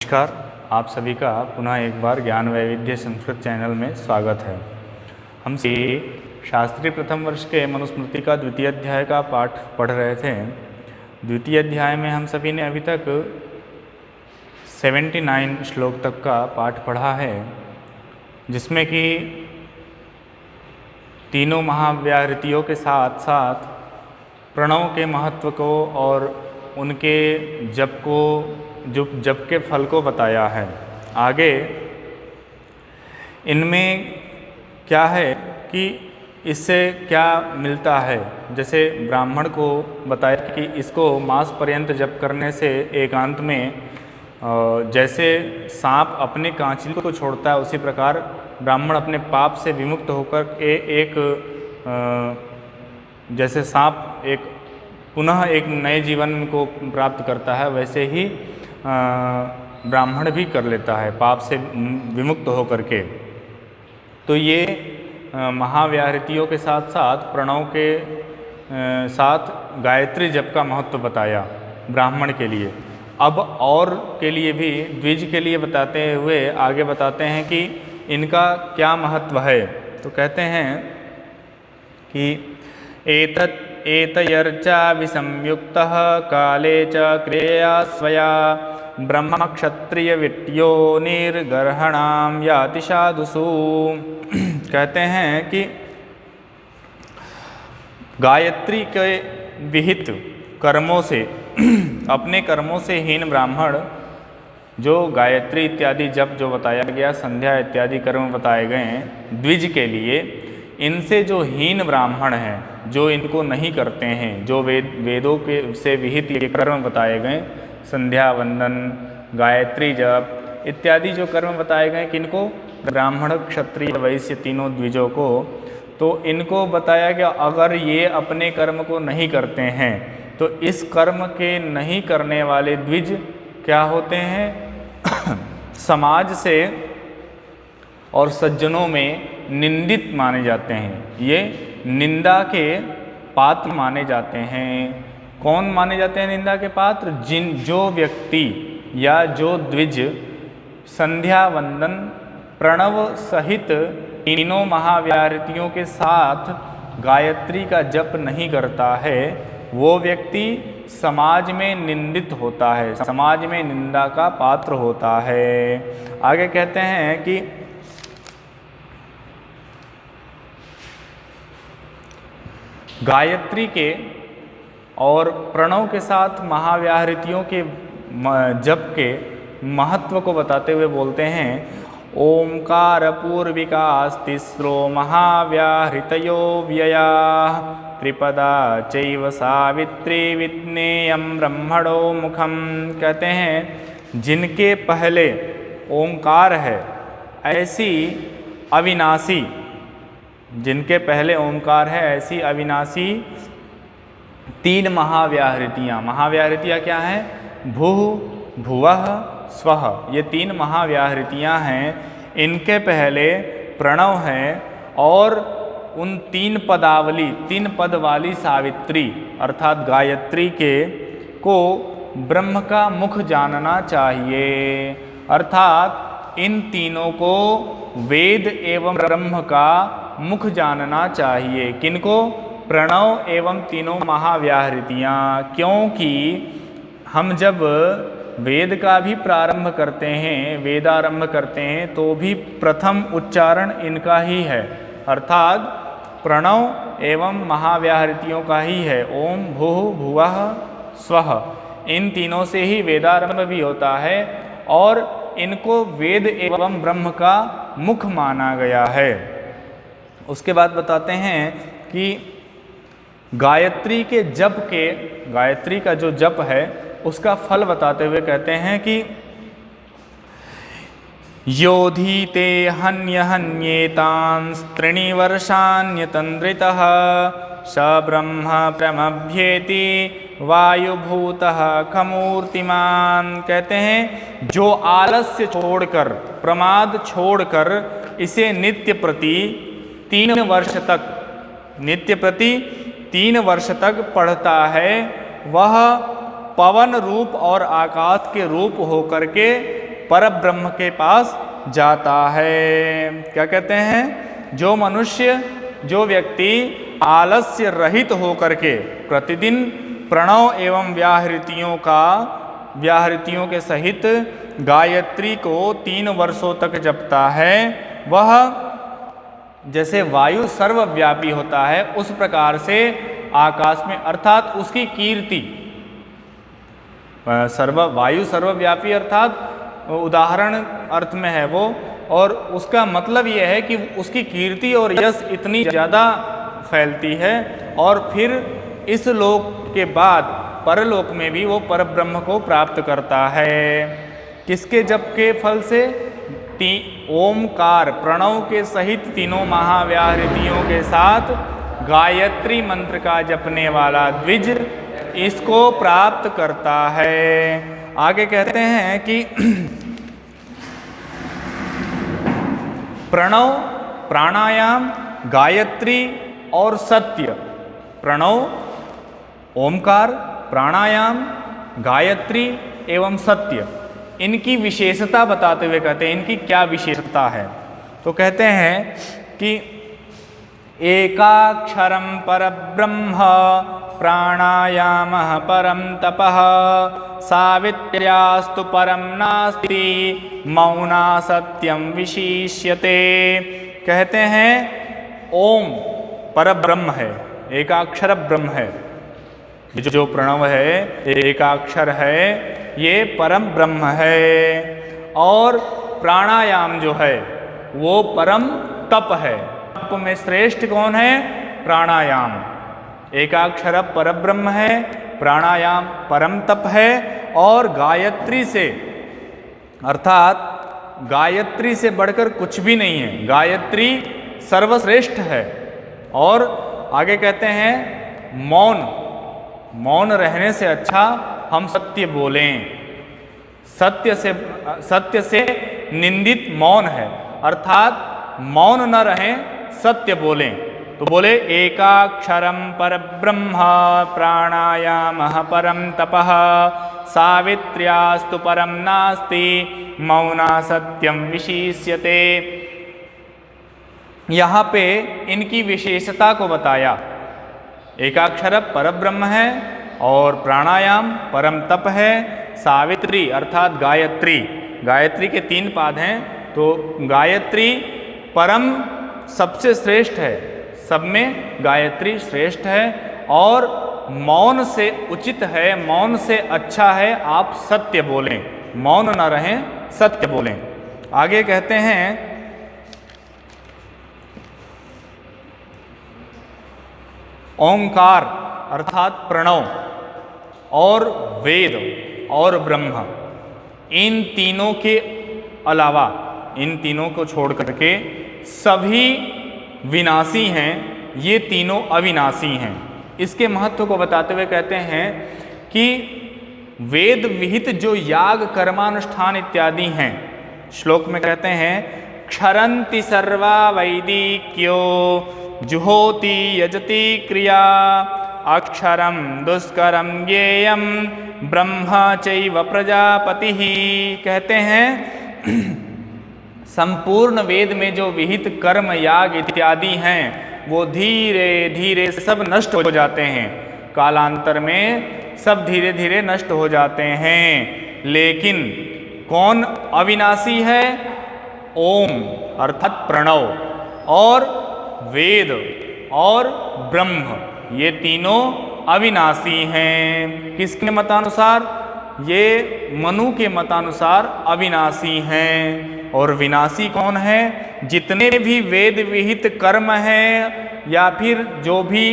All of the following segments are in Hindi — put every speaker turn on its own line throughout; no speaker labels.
नमस्कार, आप सभी का पुनः एक बार ज्ञान वैविध्य संस्कृत चैनल में स्वागत है। हम शास्त्री प्रथम वर्ष के मनुस्मृति का द्वितीय अध्याय का पाठ पढ़ रहे थे। द्वितीय अध्याय में हम सभी ने अभी तक 79 श्लोक तक का पाठ पढ़ा है, जिसमें कि तीनों महाव्याहृतियों के साथ साथ प्रणव के महत्व को और उनके जप के फल को बताया है। आगे इनमें क्या है कि इससे क्या मिलता है, जैसे ब्राह्मण को बताया कि इसको मास पर्यंत जप करने से एकांत में जैसे सांप अपने कांचली को छोड़ता है, उसी प्रकार ब्राह्मण अपने पाप से विमुक्त होकर एक जैसे सांप पुनः एक नए जीवन को प्राप्त करता है, वैसे ही ब्राह्मण भी कर लेता है पाप से विमुक्त होकर के। तो ये महाव्याहृतियों के साथ साथ प्रणव के साथ गायत्री जप का महत्व बताया ब्राह्मण के लिए। अब और के लिए भी द्विज के लिए बताते हुए आगे बताते हैं कि इनका क्या महत्व है। तो कहते हैं कि एतयर्चा विसंयुक्तः काले च क्रिया स्वया ब्रह्म क्षत्रिय विट्यो निर्गर्हणाम याति साधुषु। कहते हैं कि गायत्री के विहित कर्मों से अपने कर्मों से हीन ब्राह्मण, जो गायत्री इत्यादि जप जो बताया गया, संध्या इत्यादि कर्म बताए गए हैं द्विज के लिए, इनसे जो हीन ब्राह्मण हैं, जो इनको नहीं करते हैं, जो वेदों के से विहित ये कर्म बताए गए, संध्या वंदन गायत्री जप इत्यादि जो कर्म बताए गए, किनको? ब्राह्मण क्षत्रिय वैश्य तीनों द्विजों को। तो इनको बताया गया अगर ये अपने कर्म को नहीं करते हैं तो इस कर्म के नहीं करने वाले द्विज क्या होते हैं? समाज से और सज्जनों में निंदित माने जाते हैं, ये निंदा के पात्र माने जाते हैं। कौन माने जाते हैं निंदा के पात्र? जो व्यक्ति या जो द्विज संध्या वंदन प्रणव सहित तीनों महाव्याहृतियों के साथ गायत्री का जप नहीं करता है, वो व्यक्ति समाज में निंदित होता है, समाज में निंदा का पात्र होता है। आगे कहते हैं कि गायत्री के और प्रणव के साथ महाव्याहृतियों के जप के महत्व को बताते हुए बोलते हैं, ओंकार पूर्विकास्तिस्रो महाव्याहृतयो व्यया त्रिपदा चैव सावित्री विज्ञेयं ब्रह्मणो मुखम। कहते हैं जिनके पहले ओंकार है ऐसी अविनाशी, जिनके पहले ओंकार है ऐसी अविनाशी तीन महाव्याहृतियाँ। महाव्याहृतियाँ क्या हैं? भूः भुवः स्वः, ये तीन महाव्याहृतियाँ हैं। इनके पहले प्रणव है और उन तीन पद वाली सावित्री अर्थात गायत्री को ब्रह्म का मुख जानना चाहिए। अर्थात इन तीनों को वेद एवं ब्रह्म का मुख जानना चाहिए। किनको? प्रणव एवं तीनों महाव्याहृतियाँ। क्योंकि हम जब वेद का भी प्रारंभ करते हैं, वेदारंभ करते हैं, तो भी प्रथम उच्चारण इनका ही है, अर्थात प्रणव एवं महाव्याहृतियों का ही है। ओम भूः भुवः स्वः, इन तीनों से ही वेदारंभ भी होता है और इनको वेद एवं ब्रह्म का मुख माना गया है। उसके बाद बताते हैं कि गायत्री के जप के, गायत्री का जो जप है उसका फल बताते हुए कहते हैं कि योधीते हन्येतान् त्रीणिवर्षाण्यतन्द्रितः स ब्रह्म प्रमभ्येति वायुभूतः खमूर्तिमान्। कहते हैं जो आलस्य छोड़कर, प्रमाद छोड़कर इसे नित्य प्रति 3 वर्ष तक पढ़ता है, वह पवन रूप और आकाश के रूप होकर के परब्रह्म के पास जाता है। क्या कहते हैं? जो मनुष्य, जो व्यक्ति आलस्य रहित होकर के प्रतिदिन प्रणव एवं व्याहृतियों के सहित गायत्री को 3 वर्षों तक जपता है, वह जैसे वायु सर्वव्यापी होता है उस प्रकार से आकाश में, अर्थात उसकी कीर्ति, वायु सर्वव्यापी अर्थात उदाहरण अर्थ में है वो, और उसका मतलब यह है कि उसकी कीर्ति और यश इतनी ज़्यादा फैलती है और फिर इस लोक के बाद परलोक में भी वो परब्रह्म को प्राप्त करता है। किसके जप के फल से? ओमकार प्रणव के सहित तीनों महाव्याहृतियों के साथ गायत्री मंत्र का जपने वाला द्विज इसको प्राप्त करता है। आगे कहते हैं कि प्रणव, प्राणायाम, गायत्री और सत्य, प्रणव, ओमकार, प्राणायाम, गायत्री एवं सत्य, इनकी विशेषता बताते हुए कहते हैं इनकी क्या विशेषता है। तो कहते हैं कि एकाक्षरं परब्रह्म प्राणायामः परं तपः सावित्र्यास्तु परं नास्ति मौना सत्यम विशिष्यते। कहते हैं ओम परब्रह्म है, एकाक्षर ब्रह्म है, जो प्रणव है एकाक्षर है, ये परम ब्रह्म है। और प्राणायाम जो है वो परम तप है। तप में श्रेष्ठ कौन है? प्राणायाम। एकाक्षर परब्रह्म है, प्राणायाम परम तप है, और गायत्री से, अर्थात गायत्री से बढ़कर कुछ भी नहीं है, गायत्री सर्वश्रेष्ठ है। और आगे कहते हैं मौन रहने से अच्छा हम सत्य बोलें। सत्य से निंदित मौन है, अर्थात मौन न रहें, सत्य बोलें। तो बोले एकाक्षरं परब्रह्म प्राणायामः परं तपः सावित्र्यास्तु परं नास्ति मौना सत्यम विशिष्यते। यहाँ पे इनकी विशेषता को बताया। एकाक्षर परब्रह्म है और प्राणायाम परम तप है, सावित्री अर्थात गायत्री के 3 पाद हैं, तो गायत्री परम सबसे श्रेष्ठ है, सब में गायत्री श्रेष्ठ है, और मौन से उचित है, मौन से अच्छा है आप सत्य बोलें, मौन न रहें, सत्य बोलें। आगे कहते हैं ओंकार अर्थात प्रणव और वेद और ब्रह्म, इन तीनों के अलावा, इन तीनों को छोड़ करके सभी विनाशी हैं, ये तीनों अविनाशी हैं। इसके महत्व को बताते हुए कहते हैं कि वेद विहित जो याग कर्मानुष्ठान इत्यादि हैं, श्लोक में कहते हैं क्षरन्ति सर्वा वैदिक्यो जुहोति यजति क्रिया अक्षरं दुष्करं ज्ञेयं ब्रह्म चैव प्रजापति। कहते हैं संपूर्ण वेद में जो विहित कर्म याग इत्यादि हैं वो धीरे धीरे सब नष्ट हो जाते हैं, कालांतर में सब धीरे धीरे नष्ट हो जाते हैं, लेकिन कौन अविनाशी है? ओम अर्थात प्रणव और वेद और ब्रह्म, ये तीनों अविनाशी हैं। किसके मतानुसार? ये मनु के मतानुसार अविनाशी हैं। और विनाशी कौन है? जितने भी वेद विहित कर्म हैं या फिर जो भी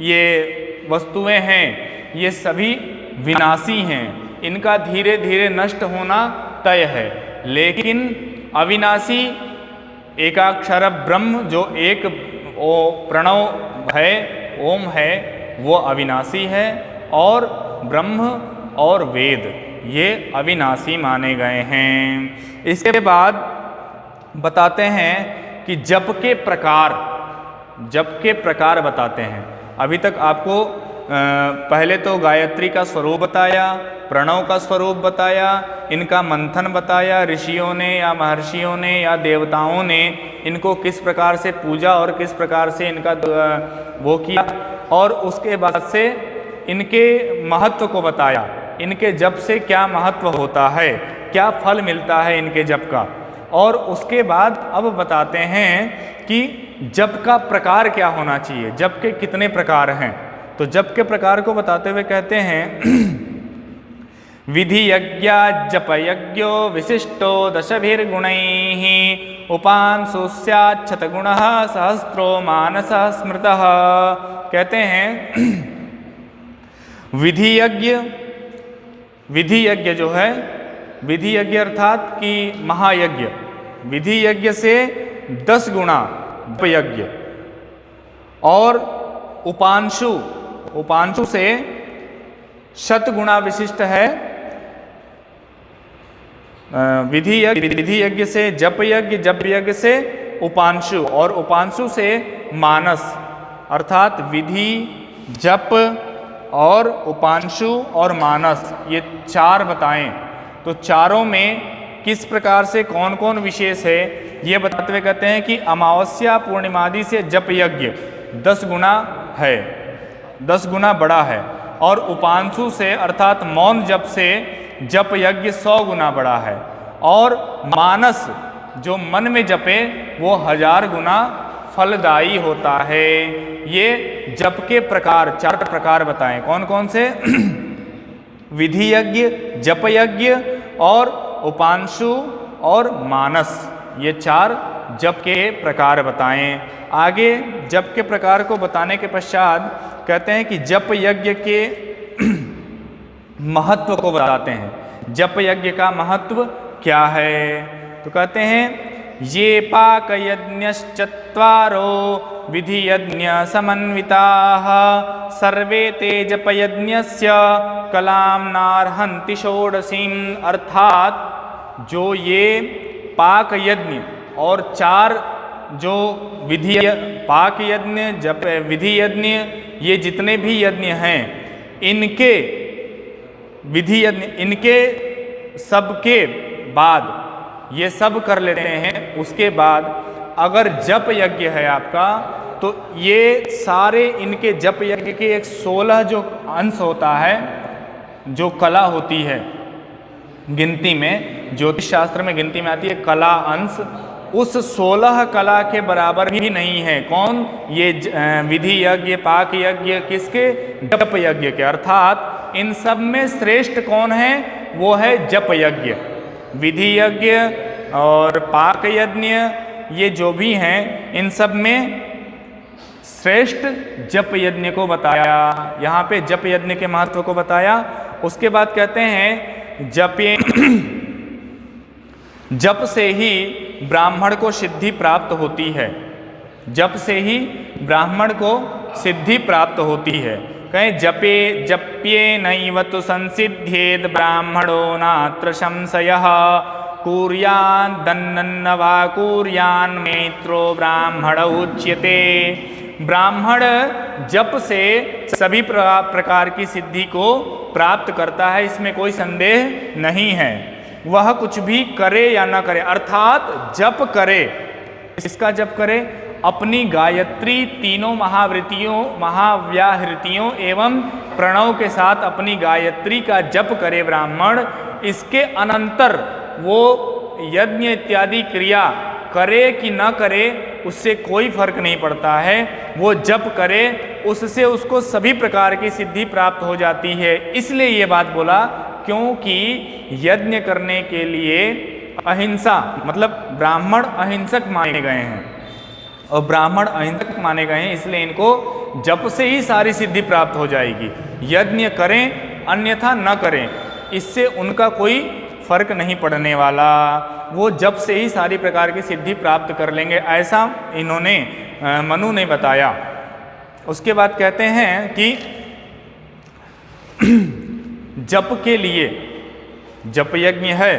ये वस्तुएं हैं, ये सभी विनाशी हैं, इनका धीरे धीरे नष्ट होना तय है। लेकिन अविनाशी एकाक्षर ब्रह्म जो एक प्रणव है, ओम है, वो अविनाशी है, और ब्रह्म और वेद ये अविनाशी माने गए हैं। इसके बाद बताते हैं कि जप के प्रकार बताते हैं। अभी तक आपको पहले तो गायत्री का स्वरूप बताया, प्रणव का स्वरूप बताया, इनका मंथन बताया, ऋषियों ने या महर्षियों ने या देवताओं ने इनको किस प्रकार से पूजा और किस प्रकार से इनका वो किया, और उसके बाद से इनके महत्व को बताया, इनके जप से क्या महत्व होता है, क्या फल मिलता है इनके जप का। और उसके बाद अब बताते हैं कि जप का प्रकार क्या होना चाहिए, जप के कितने प्रकार हैं। तो जप के प्रकार को बताते हुए कहते हैं विधि यज्ञ जप यज्ञो विशिष्टो दशभिर्गुणैः उपांशु स्याच्छत गुणः सहस्रो मानसः स्मृतः। कहते हैं विधि यज्ञ, विधि यज्ञ जो है, विधि यज्ञ अर्थात कि महायज्ञ, विधि यज्ञ से 10 गुणा जप यज्ञ, और उपांशु, उपांशु से 100 गुणा विशिष्ट है विधि यज्ञ से जप यज्ञ, जप यज्ञ से उपांशु, और उपांशु से मानस, अर्थात विधि, जप और उपांशु और मानस, ये 4 बताएं। तो चारों में किस प्रकार से कौन कौन विशेष है ये बताते हुए कहते हैं कि अमावस्या पूर्णिमादि से जप यज्ञ 10 गुना है, 10 गुना बड़ा है, और उपांशु से अर्थात मौन जप से जप यज्ञ 100 गुना बड़ा है, और मानस जो मन में जपे वो 1000 गुना फलदायी होता है। ये जप के प्रकार 4 प्रकार बताएं, कौन कौन से विधि यज्ञ, जप यज्ञ और उपांशु और मानस, ये 4 जप के प्रकार बताएं। आगे जप के प्रकार को बताने के पश्चात कहते हैं कि जप यज्ञ के महत्व को बताते हैं। जप यज्ञ का महत्व क्या है? तो कहते हैं ये पाक यज्ञश्चत्वारो विधि यज्ञ समन्विताः सर्वे ते जप यज्ञस्य कलाम नार्हन्ति षोडशीम्। अर्थात जो ये पाक यज्ञ और 4 जो विधि, पाक यज्ञ, जप, विधि यज्ञ, ये जितने भी यज्ञ हैं इनके विधि यज्ञ, इनके सबके बाद ये सब कर लेते हैं। उसके बाद अगर जप यज्ञ है आपका तो ये सारे इनके जप यज्ञ के 16 जो अंश होता है, जो कला होती है गिनती में, ज्योतिष शास्त्र में गिनती में आती है कला अंश, उस 16 कला के बराबर भी नहीं है। कौन? ये विधि यज्ञ, पाक यज्ञ, किसके? जप यज्ञ के। अर्थात इन सब में श्रेष्ठ कौन है? वो है जप यज्ञ। विधि यज्ञ और पाक यज्ञ ये जो भी हैं इन सब में श्रेष्ठ जप यज्ञ को बताया। यहाँ पे जप यज्ञ के महत्व को बताया। उसके बाद कहते हैं जप से ही ब्राह्मण को सिद्धि प्राप्त होती है। जप से ही ब्राह्मण को सिद्धि प्राप्त होती है। कहें जपे जप्ये नैव तु संसिध्येद ब्राह्मणो नात्र संशयः कुर्यान् दन्नन्न वा कुर्यान् मैत्रो ब्राह्मण उच्यते। ब्राह्मण जप से सभी प्रकार की सिद्धि को प्राप्त करता है, इसमें कोई संदेह नहीं है। वह कुछ भी करे या न करे, अर्थात जप करे। इसका जप करे अपनी गायत्री तीनों महाव्याहृतियों एवं प्रणव के साथ अपनी गायत्री का जप करे ब्राह्मण। इसके अनंतर वो यज्ञ इत्यादि क्रिया करे कि न करे उससे कोई फर्क नहीं पड़ता है। वो जप करे, उससे उसको सभी प्रकार की सिद्धि प्राप्त हो जाती है। इसलिए ये बात बोला क्योंकि यज्ञ करने के लिए अहिंसा, मतलब ब्राह्मण अहिंसक माने गए हैं, और ब्राह्मण अहिंसक माने गए हैं, इसलिए इनको जप से ही सारी सिद्धि प्राप्त हो जाएगी। यज्ञ करें अन्यथा न करें, इससे उनका कोई फर्क नहीं पड़ने वाला। वो जप से ही सारी प्रकार की सिद्धि प्राप्त कर लेंगे, ऐसा इन्होंने मनु ने बताया। उसके बाद कहते हैं कि जप के लिए जप यज्ञ है,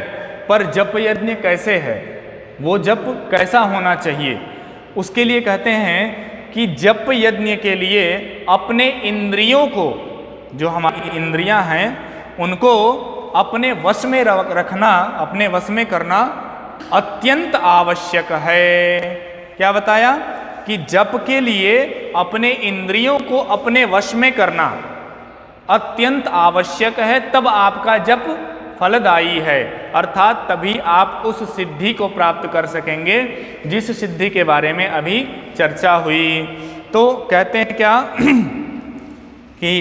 पर जप यज्ञ कैसे है, वो जप कैसा होना चाहिए, उसके लिए कहते हैं कि जप यज्ञ के लिए अपने इंद्रियों को, जो हमारी इंद्रियां हैं, उनको अपने वश में रखना, अपने वश में करना अत्यंत आवश्यक है। क्या बताया कि जप के लिए अपने इंद्रियों को अपने वश में करना अत्यंत आवश्यक है, तब आपका जप फलदायी है, अर्थात तभी आप उस सिद्धि को प्राप्त कर सकेंगे जिस सिद्धि के बारे में अभी चर्चा हुई। तो कहते हैं क्या कि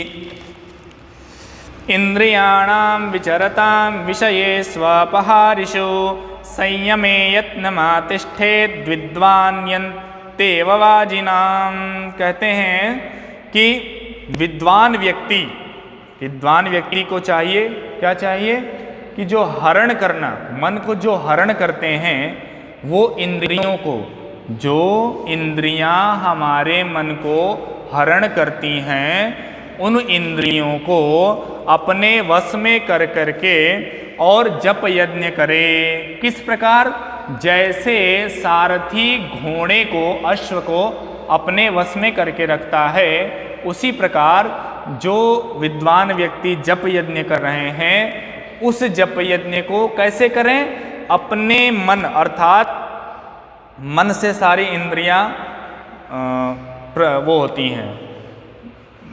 इंद्रियाणाम विचरताम विषये स्वपहारिषु संयमे यत्नमातिष्ठेत विद्वान्यन्तेव वाजिनाम। कहते हैं कि विद्वान व्यक्ति को चाहिए, क्या चाहिए कि जो हरण करना, मन को जो हरण करते हैं वो इंद्रियों को, जो इंद्रियां हमारे मन को हरण करती हैं, उन इंद्रियों को अपने वश में कर करके और जप यज्ञ करे। किस प्रकार? जैसे सारथी घोड़े को, अश्व को अपने वश में करके रखता है, उसी प्रकार जो विद्वान व्यक्ति जप यज्ञ कर रहे हैं, उस जप यज्ञ को कैसे करें? अपने मन, अर्थात मन से सारी इंद्रियां वो होती हैं।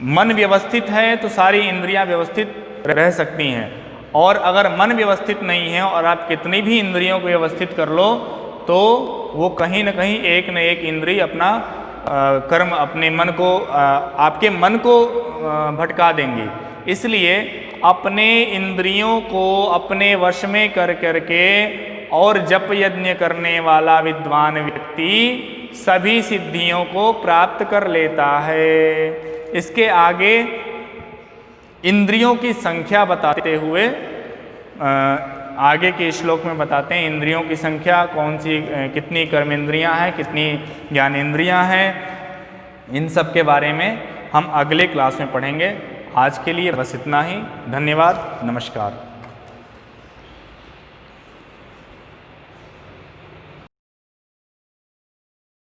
मन व्यवस्थित है तो सारी इंद्रियां व्यवस्थित रह सकती हैं, और अगर मन व्यवस्थित नहीं है और आप कितनी भी इंद्रियों को व्यवस्थित कर लो तो वो कहीं न कहीं एक न एक इंद्रिय अपना कर्म, अपने मन को, आपके मन को भटका देंगे। इसलिए अपने इंद्रियों को अपने वश में कर करके और जप यज्ञ करने वाला विद्वान व्यक्ति सभी सिद्धियों को प्राप्त कर लेता है। इसके आगे इंद्रियों की संख्या बताते हुए आगे के श्लोक में बताते हैं इंद्रियों की संख्या कौन सी, कितनी कर्मेंद्रियां हैं, कितनी ज्ञानेंद्रियां हैं। इन सब के बारे में हम अगले क्लास में पढ़ेंगे। आज के लिए बस इतना ही। धन्यवाद, नमस्कार।